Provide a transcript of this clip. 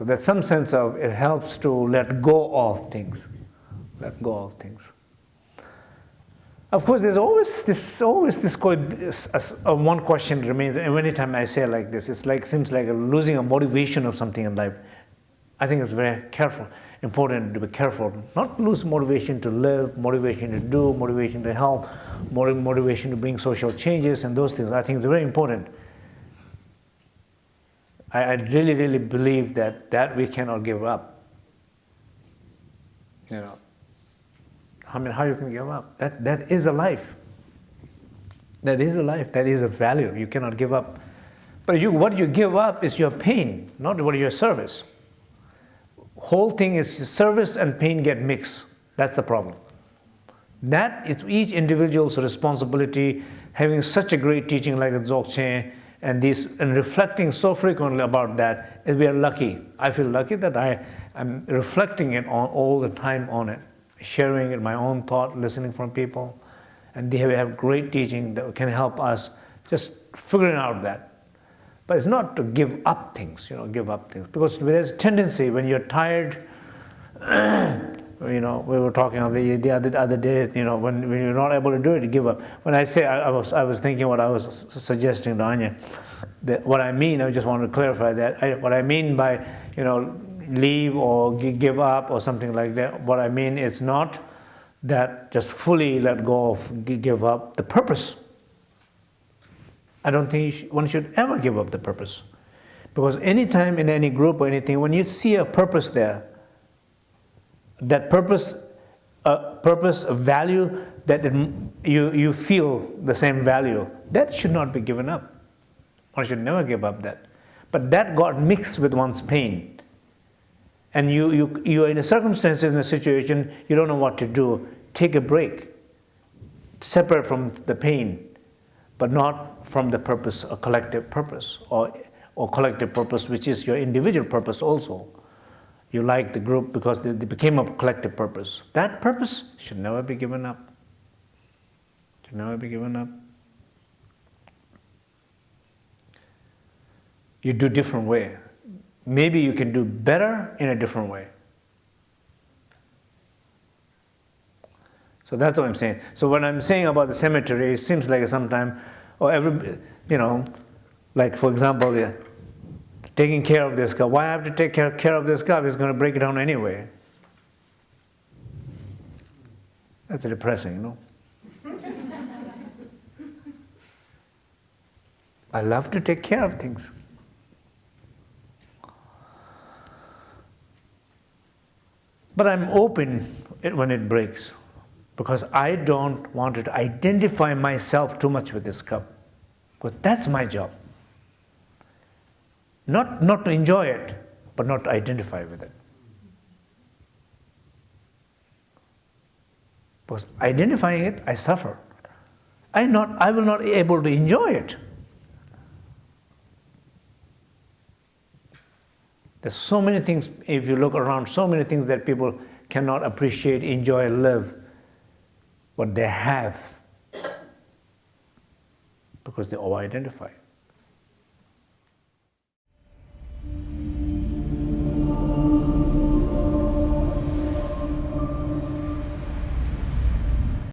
So there's some sense of it helps to let go of things. Let go of things. Of course, there's always this one question remains, and any time I say it like this, seems like losing a motivation of something in life. I think it's very important to be careful, not lose motivation to live, motivation to do, motivation to help, motivation to bring social changes and those things. I think it's very important. I really, really believe that we cannot give up. You know. I mean, how you can give up? That is a life. That is a life. That is a value. You cannot give up. But what you give up is your pain, not your service. Whole thing is service and pain get mixed. That's the problem. That is each individual's responsibility. Having such a great teaching like a dzogchen and reflecting so frequently about that, we are lucky. I feel lucky that I'm reflecting it on all the time on it. Sharing it, my own thought, listening from people, and they have great teaching that can help us just figuring out that. But it's not to give up things, give up things, because there's a tendency when you're tired. We were talking the other day. When you're not able to do it, you give up. When I say I was thinking what I was suggesting to Anya, that what I mean, I just want to clarify that. What I mean by leave or give up or something like that. What I mean is not that just fully let go of, give up the purpose. I don't think one should ever give up the purpose. Because anytime in any group or anything, when you see a purpose there, that purpose, a value that you feel the same value, that should not be given up. One should never give up that. But that got mixed with one's pain. And you are in a circumstance, in a situation, you don't know what to do. Take a break. Separate from the pain, but not from the purpose, a collective purpose, or collective purpose, which is your individual purpose also. You like the group because they became a collective purpose. That purpose should never be given up. Should never be given up. You do different way. Maybe you can do better in a different way. So that's what I'm saying. So when I'm saying about the cemetery, it seems like sometimes, like for example, taking care of this cup. Why I have to take care of this cup? It's going to break it down anyway. That's depressing, I love to take care of things. But I'm open when it breaks, because I don't want to identify myself too much with this cup, because that's my job. Not to enjoy it, but not to identify with it. Because identifying it, I suffer. I will not be able to enjoy it. There's so many things, if you look around, so many things that people cannot appreciate, enjoy, live, what they have, because they over-identify.